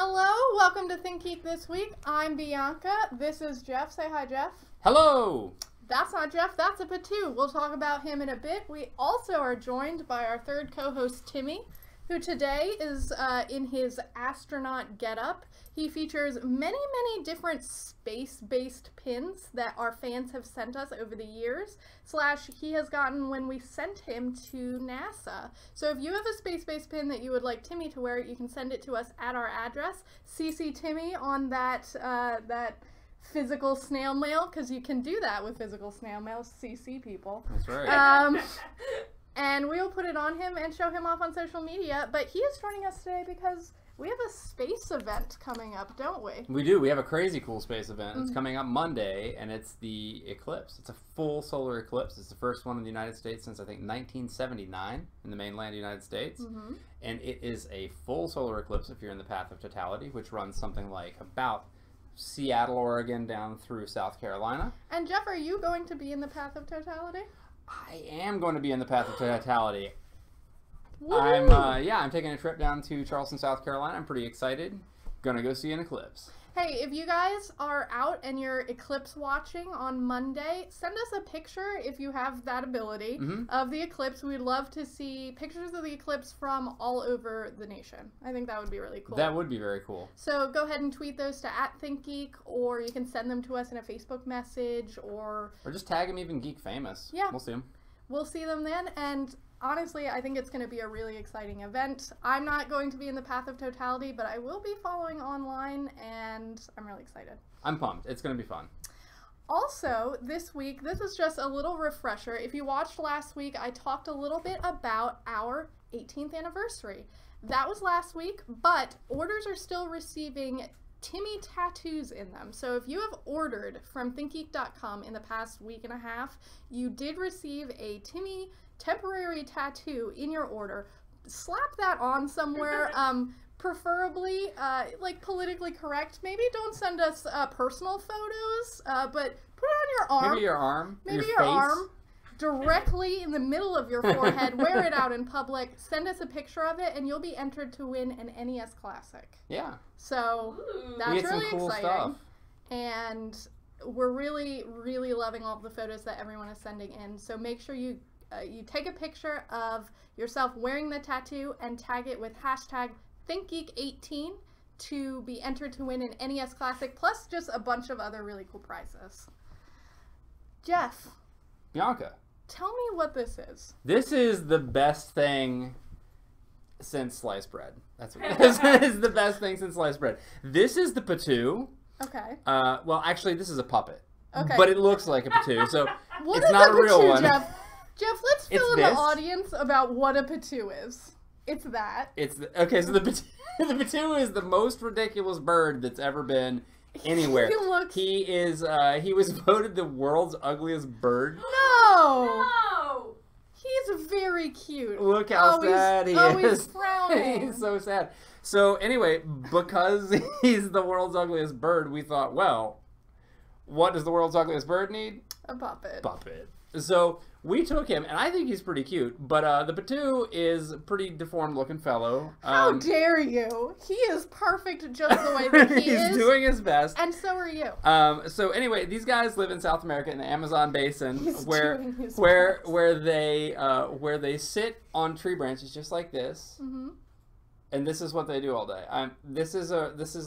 Hello, welcome to ThinkGeek This Week. I'm Bianca. This is Jeff. Say hi, Jeff. Hello! That's not Jeff, that's a Potoo. We'll talk about him in a bit. We also are joined by our third co-host, Timmy, who today is in his astronaut getup. He features many different space-based pins that our fans have sent us over the years, / he has gotten when we sent him to NASA. So if you have a space-based pin that you would like Timmy to wear, you can send it to us at our address. CC Timmy on that physical snail mail, because you can do that with physical snail mail, CC people. That's right. And we'll put it on him and show him off on social media. But he is joining us today because we have a space event coming up, don't we? We do. We have a crazy cool space event. It's coming up Monday, and it's the eclipse. It's a full solar eclipse. It's the first one in the United States since, I think, 1979 in the mainland United States. And it is a full solar eclipse if you're in the path of totality, which runs something like about Seattle, Oregon, down through South Carolina. And Jeff, are you going to be in the path of totality? I am going to be in the path of totality. Woo! I'm taking a trip down to Charleston, South Carolina. I'm pretty excited. Gonna go see an eclipse. Hey, if you guys are out and you're eclipse watching on Monday, send us a picture if you have that ability of the eclipse. We'd love to see pictures of the eclipse from all over the nation. I think that would be really cool. That would be very cool. So go ahead and tweet those to @ThinkGeek, or you can send them to us in a Facebook message, or just tag them even Geek Famous. Yeah. We'll see them. We'll see them then, and honestly, I think it's going to be a really exciting event. I'm not going to be in the path of totality, but I will be following online, and I'm really excited. I'm pumped. It's going to be fun. Also, this week, this is just a little refresher. If you watched last week, I talked a little bit about our 18th anniversary. That was last week, but orders are still receiving Timmy tattoos in them. So if you have ordered from ThinkGeek.com in the past week and a half, you did receive a Timmy temporary tattoo in your order. Slap that on somewhere, preferably like politically correct. Maybe don't send us personal photos, but put it on your arm. Maybe your arm. Maybe your face. arm. Directly in the middle of your forehead. Wear it out in public. Send us a picture of it, and you'll be entered to win an NES Classic. Yeah. So that's we get really some cool exciting. Stuff. And we're really loving all the photos that everyone is sending in. So make sure you take a picture of yourself wearing the tattoo and tag it with #ThinkGeek18 to be entered to win an NES Classic, plus just a bunch of other really cool prizes. Jeff. Bianca. Tell me what this is. This is the best thing since sliced bread. That's what it is. It's the best thing since sliced bread. This is the Potoo. Okay. Well, actually, this is a puppet. Okay. But it looks like a Potoo, so what it's is not a a real Potoo, one. Jeff, let's fill in this. the audience about what a Potoo is. It's that. Okay, so the Potoo is the most ridiculous bird that's ever been anywhere. He was voted the world's ugliest bird. No! He's very cute. Look how sad he is. He's frowning. He's so sad. So anyway, because he's the world's ugliest bird, we thought, well, what does the world's ugliest bird need? A puppet. Puppet. So we took him, and I think he's pretty cute. But the Potoo is a pretty deformed-looking fellow. How dare you? He is perfect just the way that he is. He's doing his best. And so are you. So anyway, these guys live in South America in the Amazon basin, He's where doing his where they sit on tree branches just like this. And this is what they do all day. This is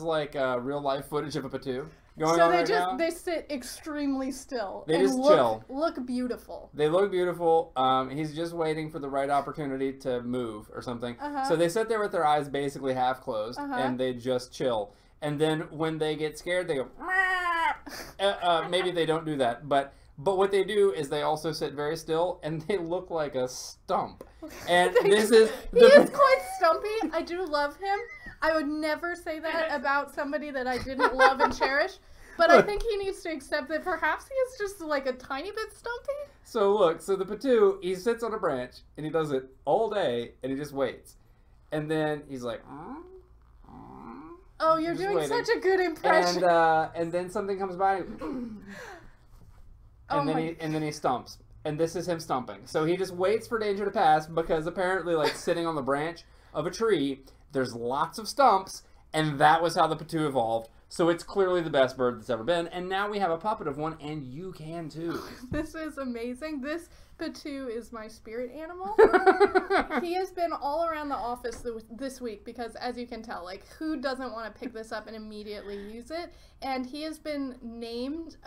like real life footage of a Potoo going on right now. They sit extremely still. They and just chill. Look beautiful. They look beautiful. He's just waiting for the right opportunity to move or something. So they sit there with their eyes basically half closed, and they just chill. And then when they get scared, they go. Maybe they don't do that, but what they do is they also sit very still, and they look like a stump. And he is quite stumpy. I do love him. I would never say that about somebody that I didn't love and cherish. But I think he needs to accept that perhaps he is just like a tiny bit stumpy. So look, the Potoo, he sits on a branch, and he does it all day, and he just waits. And then he's like, oh, you're doing waiting. such a good impression. And then something comes by, and then he stumps. And this is him stumping. So he just waits for danger to pass, because apparently, like, sitting on the branch of a tree, there's lots of stumps, And that was how the Potoo evolved. So it's clearly the best bird that's ever been. And now we have a puppet of one, and you can too. This is amazing. This Potoo is my spirit animal. He has been all around the office this week because, as you can tell, like, who doesn't want to pick this up and immediately use it? And he has been named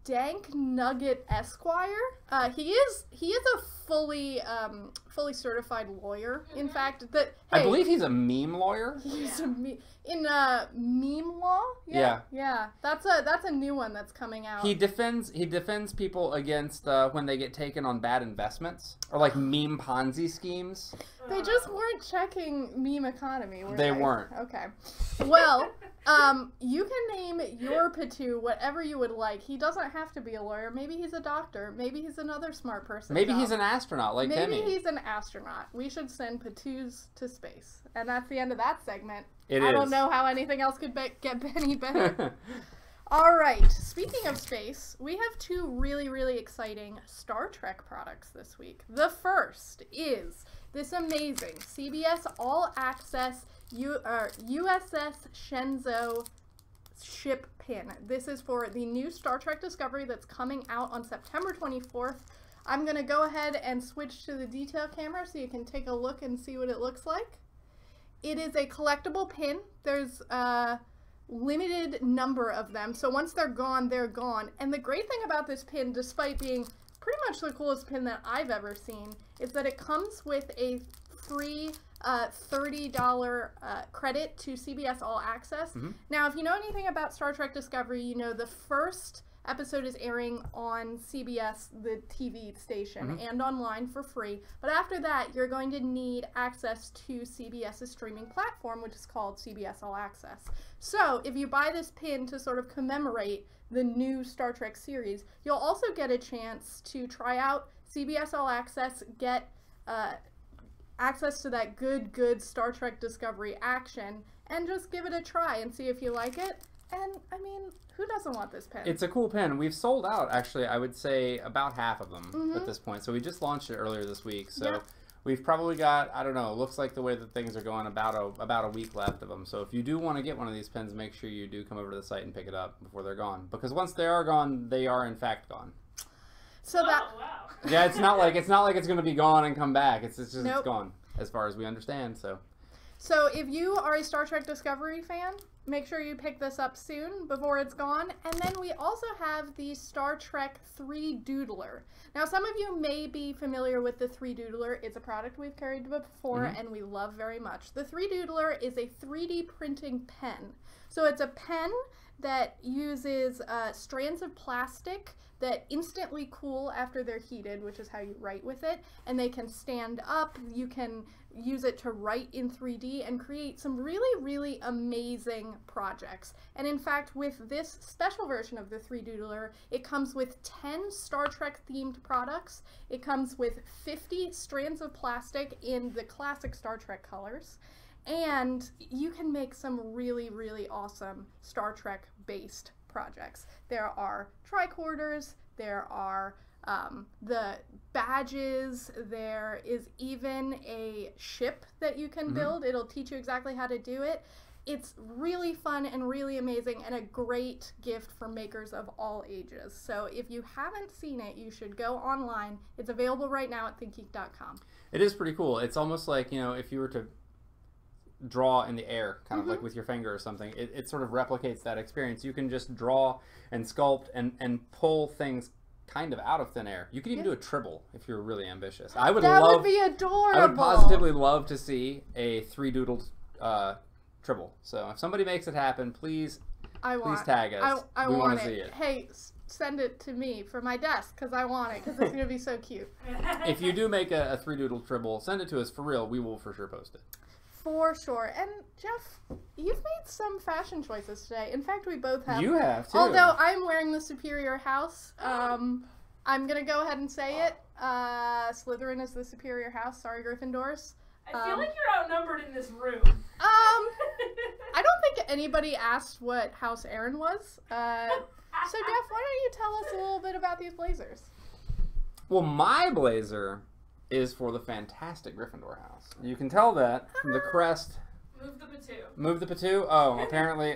Dank Nugget Esquire. He is a fully certified lawyer. In fact, I believe he's a meme lawyer. He's in meme law. Yeah. That's a new one that's coming out. He defends people against when they get taken on bad investments or like meme Ponzi schemes. They just weren't checking meme economy, were they? They weren't. Okay. Well, you can name your Potoo whatever you would like. He doesn't have to be a lawyer. Maybe he's a doctor. Maybe he's another smart person. Maybe he's an astronaut like Timmy. Maybe he's an astronaut. We should send Potoos to space. And that's the end of that segment. I don't know how anything else could get any better. All right. Speaking of space, we have two really, really exciting Star Trek products this week. The first is this amazing CBS All Access USS Shenzhou ship pin. This is for the new Star Trek Discovery that's coming out on September 24th. I'm going to go ahead and switch to the detail camera so you can take a look and see what it looks like. It is a collectible pin. There's a limited number of them, so once they're gone, they're gone. And the great thing about this pin, despite being pretty much the coolest pin that I've ever seen, is that it comes with a free $30 credit to CBS All Access. Mm-hmm. Now, if you know anything about Star Trek Discovery, you know the first episode is airing on CBS, the TV station, mm-hmm. and online for free. But after that, you're going to need access to CBS's streaming platform, which is called CBS All Access. So if you buy this pin to sort of commemorate the new Star Trek series, you'll also get a chance to try out CBS All Access, get access to that good Star Trek Discovery action, and just give it a try and see if you like it. And, I mean, who doesn't want this pen? It's a cool pen. We've sold out, actually, I would say about half of them mm-hmm. at this point. So we just launched it earlier this week. So we've probably got, I don't know, looks like the way that things are going, about a week left of them. So if you do want to get one of these pens, make sure you do come over to the site and pick it up before they're gone. Because once they are gone, they are in fact gone. So wow. Yeah, it's not like it's going to be gone and come back. It's just It's gone, as far as we understand. So if you are a Star Trek Discovery fan, make sure you pick this up soon before it's gone. And then we also have the Star Trek 3 Doodler. Now, some of you may be familiar with the 3 Doodler. It's a product we've carried before mm-hmm. and we love very much. The 3 Doodler is a 3D printing pen. So it's a pen that uses strands of plastic that instantly cool after they're heated, which is how you write with it, and they can stand up. You can use it to write in 3D and create some really, really amazing projects. And in fact, with this special version of the 3 Doodler, it comes with 10 Star Trek themed products. It comes with 50 strands of plastic in the classic Star Trek colors. And you can make some really, really awesome Star Trek based projects. There are tricorders, there are the badges, there is even a ship that you can mm-hmm. build. It'll teach you exactly how to do it. It's really fun and really amazing and a great gift for makers of all ages. So if you haven't seen it, you should go online. It's available right now at ThinkGeek.com. It is pretty cool. It's almost like, you know, if you were to draw in the air, kind of mm-hmm. like with your finger or something, it sort of replicates that experience. You can just draw and sculpt and pull things kind of out of thin air. You could even do a tribble if you're really ambitious. That would be adorable. I would positively love to see a 3-doodled tribble. So if somebody makes it happen, please tag us. I want to see it. Hey, send it to me for my desk because I want it because it's going to be so cute. If you do make a 3-doodled tribble, send it to us for real. We will for sure post it. For sure. And Jeff, you've made some fashion choices today. In fact, we both have. You have, too. Although I'm wearing the Superior House. I'm going to go ahead and say it. Slytherin is the Superior House. Sorry, Gryffindors. I feel like you're outnumbered in this room. I don't think anybody asked what House Aaron was. So, Jeff, why don't you tell us a little bit about these blazers? Well, my blazer is for the fantastic Gryffindor house. You can tell that from the crest Move the Potoo. Move the Potoo? Oh, apparently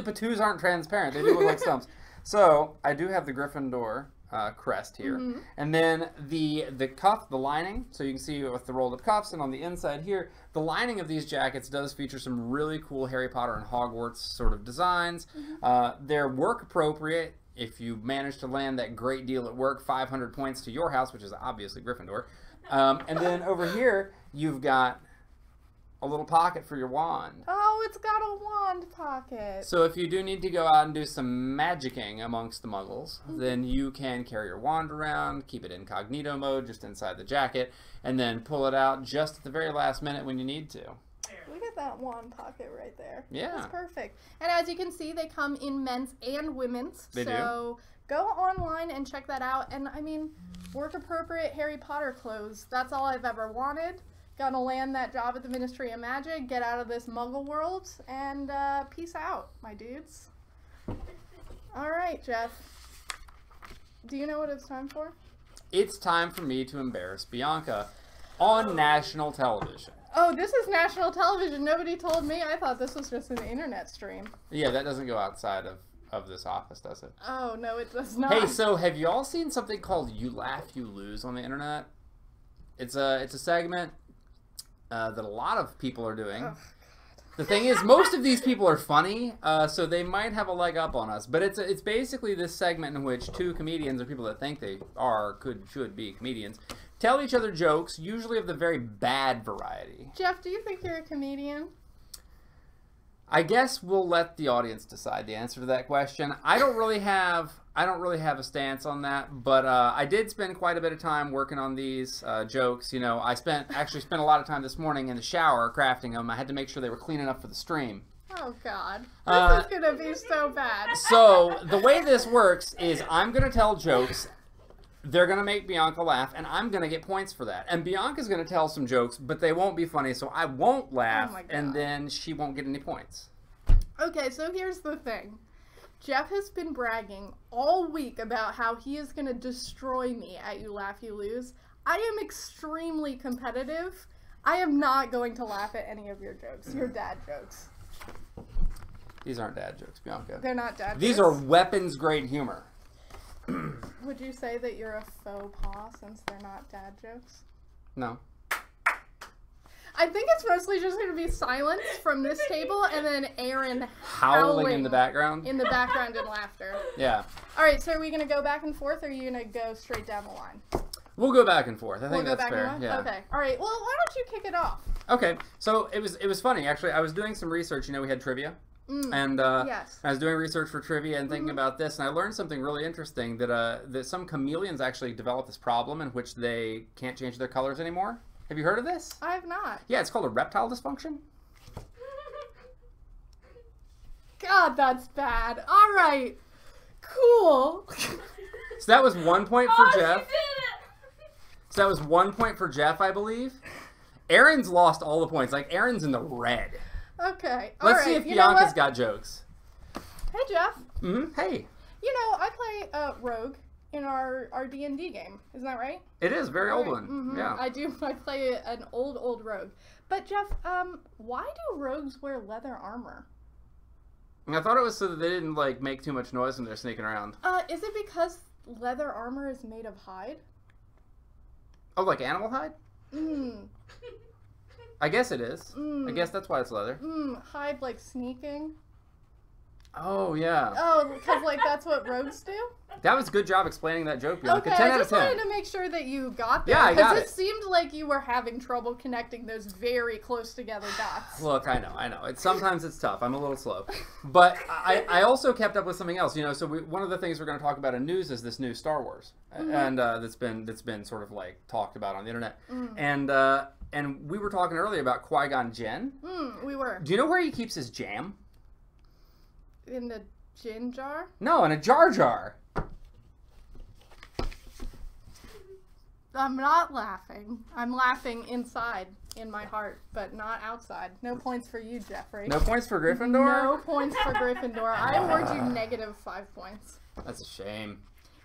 Patoos aren't transparent. They do look like stumps. So, I do have the Gryffindor crest here. Mm-hmm. And then the cuff, the lining, so you can see with the rolled up cuffs, and on the inside here, the lining of these jackets does feature some really cool Harry Potter and Hogwarts sort of designs. Mm-hmm. They're work appropriate. If you manage to land that great deal at work, 500 points to your house, which is obviously Gryffindor. And then over here, you've got a little pocket for your wand. Oh, it's got a wand pocket. So if you do need to go out and do some magicking amongst the muggles, then you can carry your wand around, keep it incognito mode just inside the jacket, and then pull it out just at the very last minute when you need to. Look at that wand pocket right there. Yeah. That's perfect. And as you can see, they come in men's and women's. They do. So go online and check that out. And I mean, work appropriate Harry Potter clothes. That's all I've ever wanted. Gonna land that job at the Ministry of Magic, get out of this muggle world, and peace out, my dudes. All right, Jeff. Do you know what it's time for? It's time for me to embarrass Bianca on national television. Oh, this is national television. Nobody told me. I thought this was just an internet stream. Yeah, that doesn't go outside of this office, does it? Oh, no, it does not. Hey, so have you all seen something called You Laugh, You Lose on the internet? It's a segment that a lot of people are doing. Oh, the thing is, most of these people are funny, so they might have a leg up on us. But it's basically this segment in which two comedians, or people that think they are, should be comedians, tell each other jokes, usually of the very bad variety. Jeff, do you think you're a comedian? I guess we'll let the audience decide the answer to that question. I don't really have a stance on that, but I did spend quite a bit of time working on these jokes. You know, I actually spent a lot of time this morning in the shower crafting them. I had to make sure they were clean enough for the stream. Oh, God. This is going to be so bad. So the way this works is I'm going to tell jokes. They're going to make Bianca laugh, and I'm going to get points for that. And Bianca's going to tell some jokes, but they won't be funny, so I won't laugh, and then she won't get any points. Okay, so here's the thing. Jeff has been bragging all week about how he is going to destroy me at You Laugh, You Lose. I am extremely competitive. I am not going to laugh at any of your jokes, your dad jokes. These aren't dad jokes, Bianca. They're not dad jokes? These are weapons-grade humor. Would you say that you're a faux pas since they're not dad jokes? No. I think it's mostly just going to be silence from this table and then Aaron howling in the background. In the background and laughter. Yeah. All right, so are we going to go back and forth, or are you going to go straight down the line? We'll go back and forth. I think that's fair. Yeah. Okay. All right. Well, why don't you kick it off? Okay. So it was funny actually. I was doing some research. You know, we had trivia. And yes. I was doing research for trivia and thinking about this, and I learned something really interesting, that some chameleons actually develop this problem in which they can't change their colors anymore. Have you heard of this? I have not. Yeah, it's called a reptile dysfunction. God, that's bad. All right. Cool. So that was 1 point for Jeff. She did it! So that was 1 point for Jeff, I believe. Aaron's lost all the points. Like, Aaron's in the red. Okay. Let's see if Bianca's got jokes. Hey, Jeff. Hey. You know, I play Rogue in our D&D game. Isn't that right? It is. Very old one. Yeah. I do. I play an old Rogue. But, Jeff, why do rogues wear leather armor? I thought it was so that they didn't, like, make too much noise when they're sneaking around. Is it because leather armor is made of hide? Oh, like animal hide? I guess it is. I guess that's why it's leather. Hide like sneaking? Oh, yeah. Oh, because like that's what rogues do? That was a good job explaining that joke, Bianca. Okay, 10 I out of just 10. wanted to make sure that you got that. Yeah, I got it. Because it seemed like you were having trouble connecting those very close together dots. Look, I know. Sometimes it's tough. I'm a little slow. But I also kept up with something else. You know, so one of the things we're going to talk about in news is this new Star Wars. And that's been sort of like talked about on the internet. And we were talking earlier about Qui-Gon Jinn. We were. Do you know where he keeps his jam? In the gin jar? No, in a Jar Jar. I'm not laughing. I'm laughing inside in my heart, but not outside. No points for you, Jeffrey. No points for Gryffindor? No points for Gryffindor. I award you negative 5 points. That's a shame.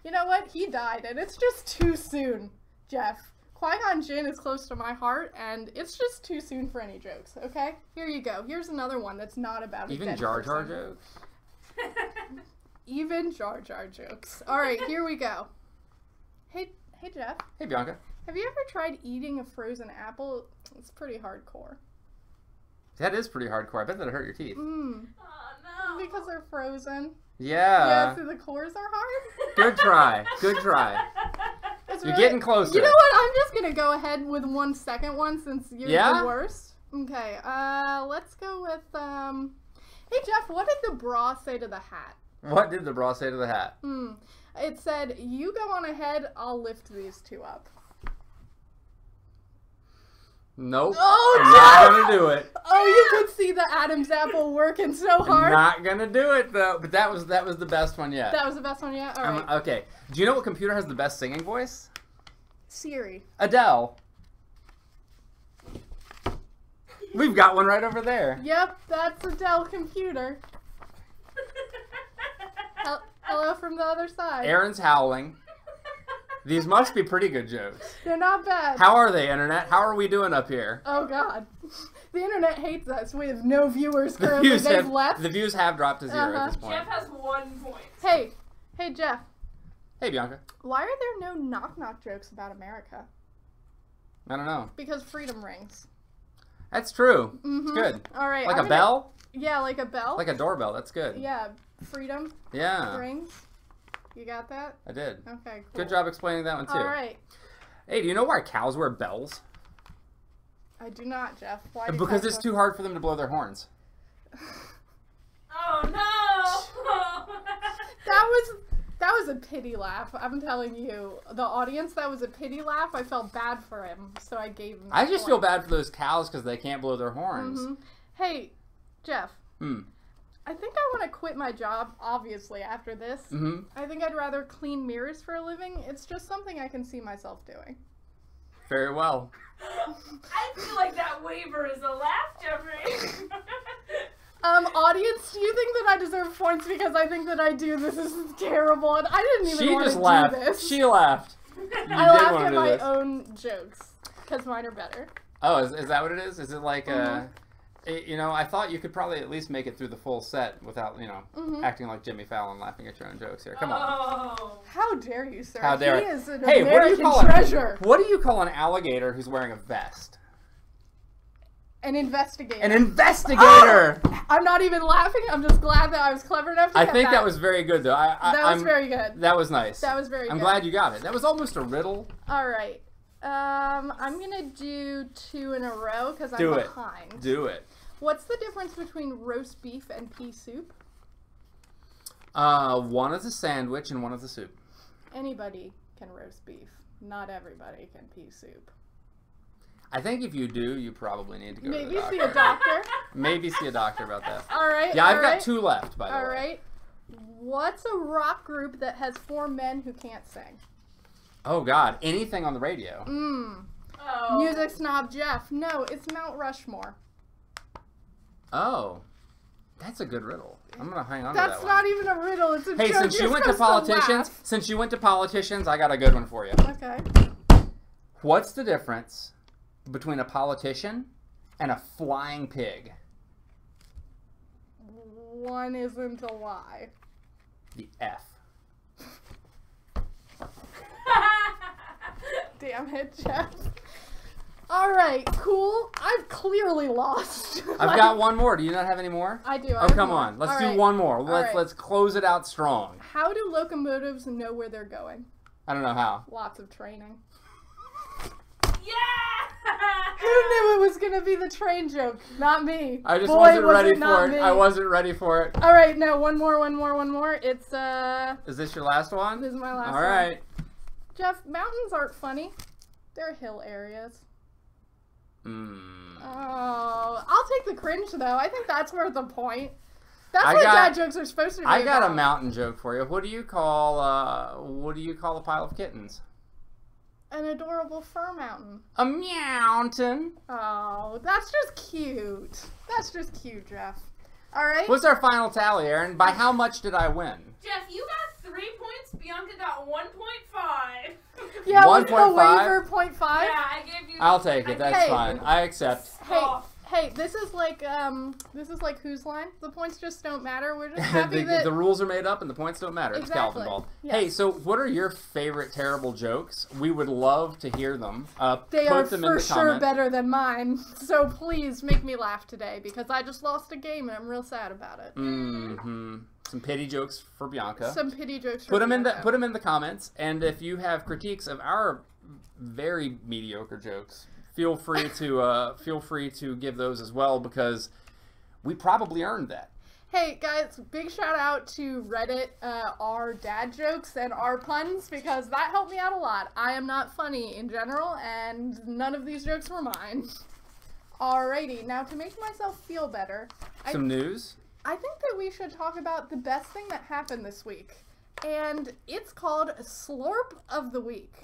You know what? He died, and it's just too soon, Jeff. Qui-Gon Jinn is close to my heart, and it's just too soon for any jokes, okay? Here you go. Here's another one that's not about a Even dead Jar Jar person. jokes? Even Jar Jar jokes. Alright, here we go. Hey Jeff. Hey, Bianca. Have you ever tried eating a frozen apple? It's pretty hardcore. That is pretty hardcore. I bet that'd hurt your teeth. Mmm. Oh, no. Because they're frozen. Yeah. Yeah, so the cores are hard? Good try. Good try. It's You're really- getting closer. You know what? I'm just gonna go ahead with one second one since you're the worst. Okay, let's go with, hey Jeff, what did the bra say to the hat? What did the bra say to the hat? It said, you go on ahead, I'll lift these two up. Nope. Oh, I'm not gonna do it. Oh, you could see the Adam's apple working so hard. Not gonna do it though. But that was the best one yet. That was the best one yet? Alright. Okay. Do you know what computer has the best singing voice? Siri. Adele. We've got one right over there. Yep, that's a Dell computer. Hello from the other side. Aaron's howling. These must be pretty good jokes. They're not bad. How are they, Internet? How are we doing up here? Oh God. The internet hates us. We have no viewers currently. They've left. The views have dropped to 0 at this point. Jeff has 1 point. Hey Jeff. Hey, Bianca. Why are there no knock-knock jokes about America? I don't know. Because freedom rings. That's true. It's good. All right. Like a bell? Yeah, like a bell. Like a doorbell. That's good. Yeah, freedom Yeah. rings. You got that? I did. Okay, cool. Good job explaining that one, too. All right. Hey, do you know why cows wear bells? I do not, Jeff. Why? Do Because cows it's too hard for them to blow their horns. Oh no! That was a pity laugh. I'm telling you, the audience. That was a pity laugh. I felt bad for him, so I gave him. I just feel bad for those cows because they can't blow their horns. Hey, Jeff. I think I want to quit my job, obviously, after this. I think I'd rather clean mirrors for a living. It's just something I can see myself doing. Very well. I feel like that waiver is a laugh, Jeffrey. Audience, do you think that I deserve points because I think that I do? This is terrible, and I didn't even want to do this. She laughed. I laughed at my own jokes because mine are better. Oh, is that what it is? Is it like you know, I thought you could probably at least make it through the full set without, you know, acting like Jimmy Fallon laughing at your own jokes here. Come on. How dare you, sir? How dare he is an Hey, American treasure. What do you call an alligator who's wearing a vest? An investigator. An investigator! Oh! I'm not even laughing. I'm just glad that I was clever enough to I get think that was very good, though. That was very good. That was nice. That was very good. I'm glad you got it. That was almost a riddle. All right. I'm going to do 2 in a row because I'm behind. Do it. What's the difference between roast beef and pea soup? One is a sandwich and one is a soup. Anybody can roast beef. Not everybody can pea soup. I think if you do, you probably need to go to the Maybe doctor. see a doctor. Maybe see a doctor about that. All right. Yeah, I've got 2 left, by the way. All right. What's a rock group that has 4 men who can't sing? Oh, God. Anything on the radio. Oh. Music snob Jeff. No, it's Mount Rushmore. Oh. That's a good riddle. I'm going to hang on to that That's one. not even a riddle. It's a Hey, joke. since You're you went to supposed politicians, I got a good one for you. laugh. Okay. What's the difference between a politician and a flying pig? One isn't a lie. The F. Damn it, Jeff. Alright, cool. I've clearly lost. I've got one more. Do you not have any more? I do. Oh, come on. Let's do one more. Let's close it out strong. How do locomotives know where they're going? I don't know how. Lots of training. Yeah! Who knew it was going to be the train joke? Not me. I just Boy, wasn't was ready it not for it. me. I wasn't ready for it. Alright, no, one more. It's, Is this your last one? This is my last one. All right. Jeff, mountains aren't funny. They're hill areas. Oh, I'll take the cringe though. I think that's worth a point. That's what dad jokes are supposed to be. I got a mountain joke for you. What do you call a pile of kittens? An adorable fur mountain. A mountain. Oh, that's just cute. That's just cute, Jeff. All right. What's our final tally, Aaron? By how much did I win? Jeff, you got 3 points. Bianca got 1.5. Yeah, 1.5. with the waiver 0.5. Yeah, I gave you. I'll take it. That's Hey. fine. I accept. Hey, this is like whose line? The points just don't matter. We're just happy that the rules are made up and the points don't matter. It's Exactly. Calvin ball. Yes. Hey, so what are your favorite terrible jokes? We would love to hear them. they put are them for in the sure comment. better than mine. So please make me laugh today because I just lost a game and I'm real sad about it. Mm-hmm. Some pity jokes for Bianca. Some pity jokes. Put them in Bianca. the comments, and if you have critiques of our very mediocre jokes, feel free to give those as well because we probably earned that. Hey guys, big shout out to Reddit, our dad jokes and our puns because that helped me out a lot. I am not funny in general, and none of these jokes were mine. Alrighty, now to make myself feel better, Some news. I think that we should talk about the best thing that happened this week, and it's called Slorp of the Week.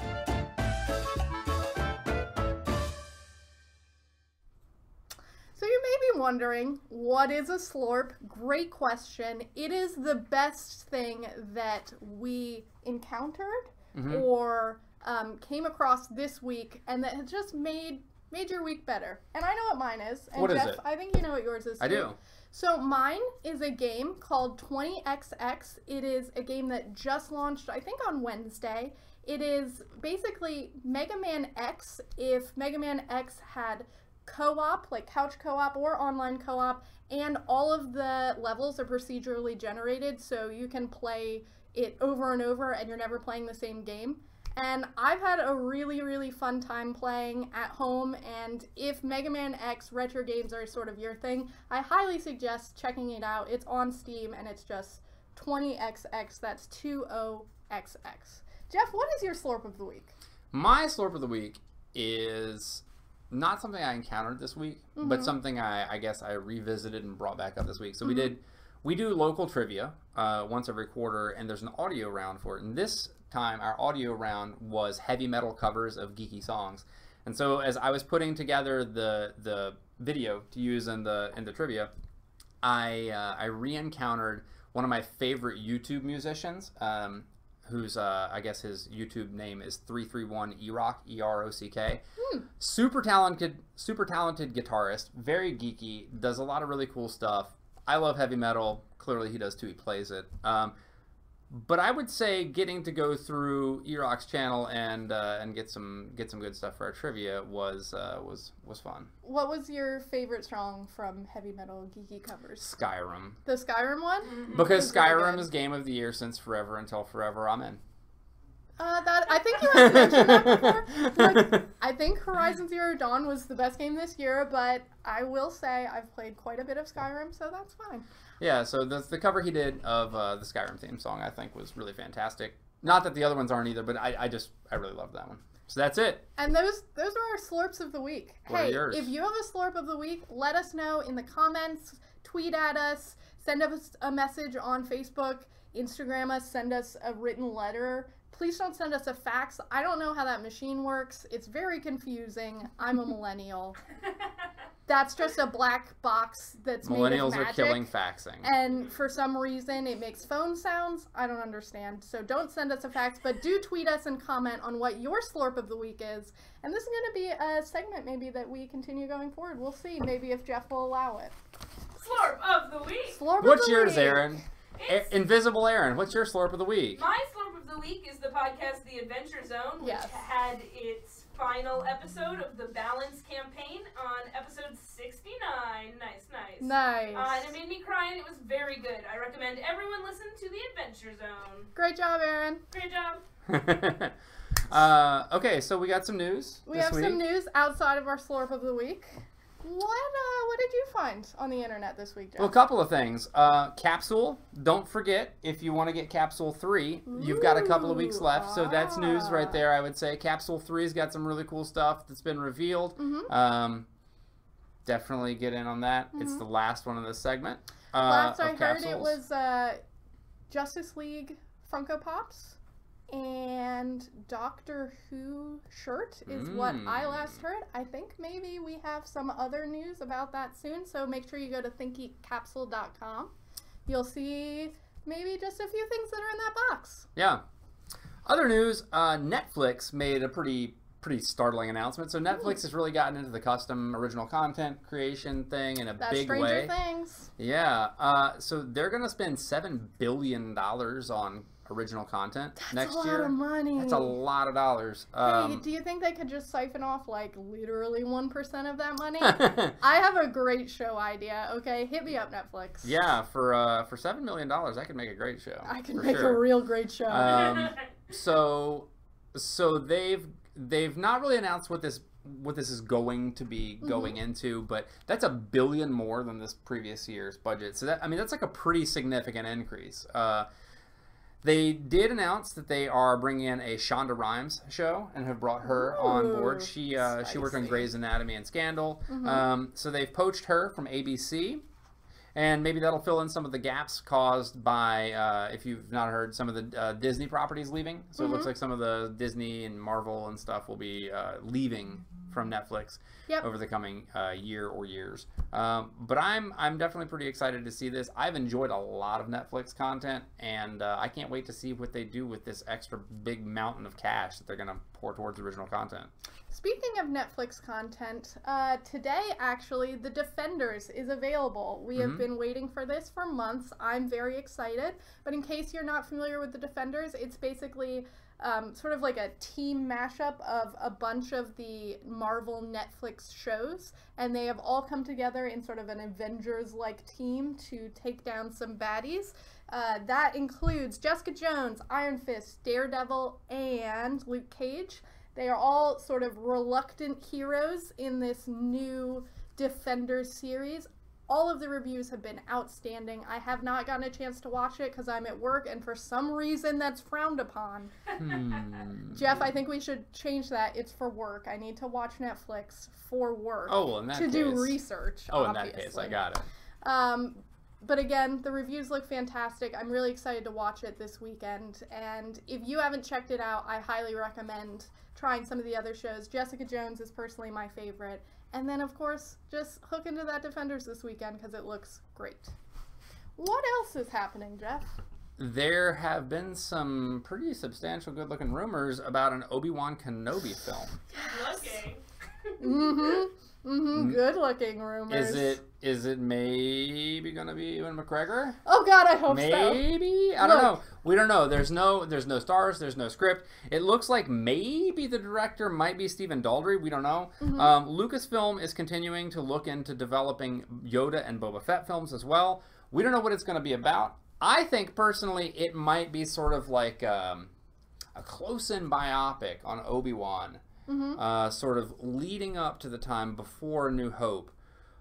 So you may be wondering, what is a slorp? Great question. It is the best thing that we encountered or came across this week, and that has just made your week better. And I know what mine is. And What is Jeff, it? I think you know what yours is too. I do. So mine is a game called 20XX. It is a game that just launched, I think, on Wednesday. It is basically Mega Man X if Mega Man X had co-op, like couch co-op or online co-op, and all of the levels are procedurally generated, so you can play it over and over and you're never playing the same game. And I've had a really, really fun time playing at home, and if Mega Man X retro games are sort of your thing, I highly suggest checking it out. It's on Steam, and it's just 20XX, that's 20XX. Jeff, what is your slorp of the week? My slurp of the week is not something I encountered this week, but something I guess I revisited and brought back up this week. So we do local trivia once every quarter, and there's an audio round for it. And this time, our audio round was heavy metal covers of geeky songs. And so as I was putting together the video to use in the trivia, I re-encountered one of my favorite YouTube musicians, who's I guess his YouTube name is 331 E-Rock, E-R-O-C-K. Super talented guitarist, very geeky, does a lot of really cool stuff. I love heavy metal. Clearly he does too. He plays it. But I would say getting to go through E-Rock's channel and get some good stuff for our trivia was fun. What was your favorite song from heavy metal geeky covers? Skyrim. The Skyrim one? Because Very Skyrim good. is Game of the Year since Forever Until Forever. I'm in. I think you had mentioned that before. Like, I think Horizon Zero Dawn was the best game this year, but I will say I've played quite a bit of Skyrim, so that's fine. Yeah, so the cover he did of the Skyrim theme song I think was really fantastic. Not that the other ones aren't either, but I really loved that one. So that's it. And those are our slurps of the week. What are Hey, yours? if you have a slurp of the week, let us know in the comments, tweet at us, send us a message on Facebook, Instagram us, send us a written letter. Please don't send us a fax. I don't know how that machine works. It's very confusing. I'm a millennial. That's just a black box that's made of Millennials magic. are killing faxing. And for some reason, it makes phone sounds. I don't understand. So don't send us a fax, but do tweet us and comment on what your slurp of the week is. And this is going to be a segment maybe that we continue going forward. We'll see. Maybe if Jeff will allow it. Slurp of the week. Slurp What's of the yours, week. Aaron? It's- Invisible Aaron, what's your slurp of the week? My slurp of the week is the podcast The Adventure Zone, which Yes. had its final episode of the Balance campaign on episode 69. Nice. Nice. And it made me cry, and it was very good. I recommend everyone listen to The Adventure Zone. Great job, Aaron. Great job. Okay, so we got some news We this have week. some news outside of our slurp of the week. What did you find on the internet this week, Jeff? Well, a couple of things. Capsule, don't forget, if you want to get Capsule 3, you've got a couple of weeks left, so that's news right there, I would say. Capsule 3's got some really cool stuff that's been revealed. Definitely get in on that. It's the last one in this segment. Last I of heard, it capsules. was Justice League Funko Pops and Doctor Who shirt is what I last heard. I think maybe we have some other news about that soon, so make sure you go to thinkgeekcapsule.com. You'll see maybe just a few things that are in that box. Yeah. Other news, Netflix made a pretty startling announcement. So Netflix has really gotten into the custom original content creation thing in a big way. Stranger Things. Yeah. So they're going to spend $7 billion on original content next year. That's a lot of money. That's a lot of dollars. Hey, do you think they could just siphon off like literally 1% of that money? I have a great show idea. Okay, hit me up, Netflix. Yeah, for $7 million, I could make a great show. I can make a real great show. So they've not really announced what this is going to be going into, but that's $1 billion more than this previous year's budget. So that's like a pretty significant increase. They did announce that they are bringing in a Shonda Rhimes show and have brought her on board. She worked on Grey's Anatomy and Scandal. So they've poached her from ABC. And maybe that'll fill in some of the gaps caused by, if you've not heard, some of the Disney properties leaving. So it looks like some of the Disney and Marvel and stuff will be leaving from Netflix over the coming year or years. But I'm definitely pretty excited to see this. I've enjoyed a lot of Netflix content, and I can't wait to see what they do with this extra big mountain of cash that they're going to pour towards original content. Speaking of Netflix content, today actually The Defenders is available. We have been waiting for this for months. I'm very excited. But in case you're not familiar with The Defenders, it's basically sort of like a team mashup of a bunch of the Marvel Netflix shows, and they have all come together in sort of an Avengers-like team to take down some baddies. That includes Jessica Jones, Iron Fist, Daredevil, and Luke Cage. They are all sort of reluctant heroes in this new Defenders series. All of the reviews have been outstanding. I have not gotten a chance to watch it because I'm at work, and for some reason that's frowned upon. Jeff, I think we should change that. It's for work. I need to watch Netflix for work. Oh, well, in that case. To do research, obviously. In that case, I got it. But again, the reviews look fantastic. I'm really excited to watch it this weekend. And if you haven't checked it out, I highly recommend trying some of the other shows. Jessica Jones is personally my favorite. And then, of course, just hook into that Defenders this weekend because it looks great. What else is happening, Jeff? There have been some pretty substantial good-looking rumors about an Obi-Wan Kenobi film. Good-looking rumors. Is it maybe gonna be Ewan McGregor? Oh God, I hope maybe? so. Maybe? I don't know. We don't know. There's no stars. There's no script. It looks like maybe the director might be Stephen Daldry. We don't know. Lucasfilm is continuing to look into developing Yoda and Boba Fett films as well. We don't know what it's going to be about. I think personally it might be sort of like a close-in biopic on Obi-Wan. Sort of leading up to the time before New Hope,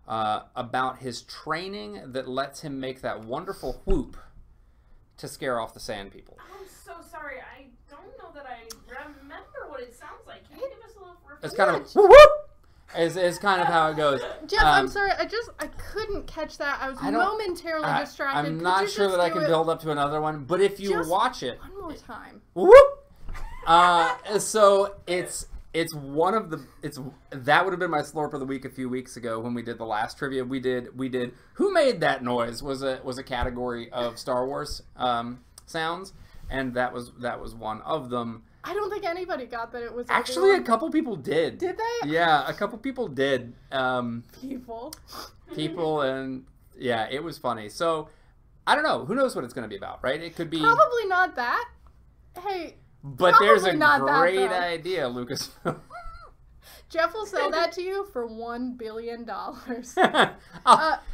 about his training that lets him make that wonderful whoop to scare off the Sand People. I'm so sorry. I don't know that I remember what it sounds like. Can you give us a little reference? It's kind of whoop whoop. Is kind of how it goes. Jeff, I'm sorry. I couldn't catch that. I was momentarily distracted. I'm not sure that I can build up to another one, but if you watch it one more time. Whoop. So it's one of the that would have been my slurp of the week a few weeks ago when we did the last trivia. We did who made that noise was a category of Star Wars sounds, and that was one of them. I don't think anybody got that it was actually a couple people did. Did they? Yeah, a couple people did. People and yeah, it was funny. So I don't know. Who knows what it's going to be about, right? It could be probably not that. Hey. But there's a great idea, Lucasfilm. Jeff will sell that to you for $1 billion.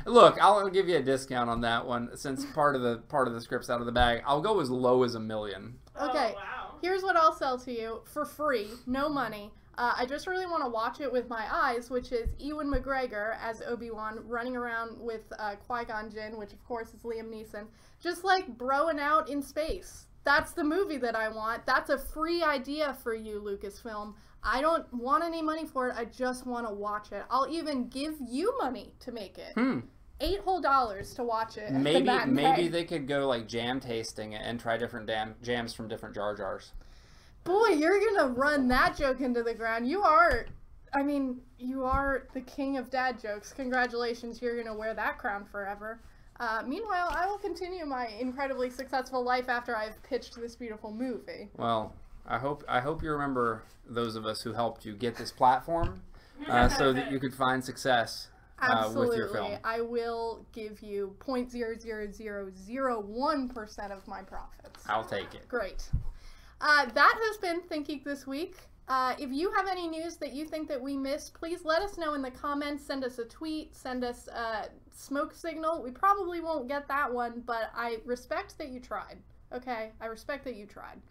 Look, I'll give you a discount on that one since part of the script's out of the bag. I'll go as low as $1 million. Okay. Oh, wow. Here's what I'll sell to you for free, no money. I just really want to watch it with my eyes, which is Ewan McGregor as Obi-Wan running around with Qui-Gon Jinn, which of course is Liam Neeson, just like broing out in space. That's the movie that I want. That's a free idea for you, Lucasfilm. I don't want any money for it. I just want to watch it. I'll even give you money to make it. $8 whole to watch it. Maybe they could go like jam tasting and try different jams from different Jar Jars. Boy, you're gonna run that joke into the ground. You are the king of dad jokes. Congratulations, you're gonna wear that crown forever. Meanwhile, I will continue my incredibly successful life after I've pitched this beautiful movie. Well, I hope you remember those of us who helped you get this platform so that you could find success with your film. I will give you 0.00001% of my profits. I'll take it. Great. That has been ThinkGeek this week. If you have any news that you think that we missed, please let us know in the comments. Send us a tweet. Send us a smoke signal. We probably won't get that one, but I respect that you tried. Okay? I respect that you tried.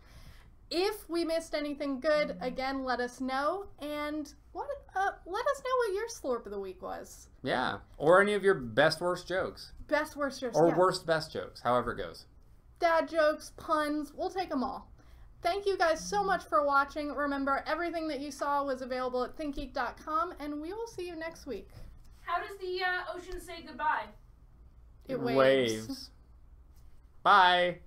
If we missed anything good, again, let us know. And let us know what your slurp of the week was. Yeah. Or any of your best, worst jokes. Best, worst jokes. Or worst, best jokes, however it goes. Dad jokes, puns, we'll take them all. Thank you guys so much for watching. Remember, everything that you saw was available at thinkgeek.com, and we will see you next week. How does the ocean say goodbye? It waves. Bye.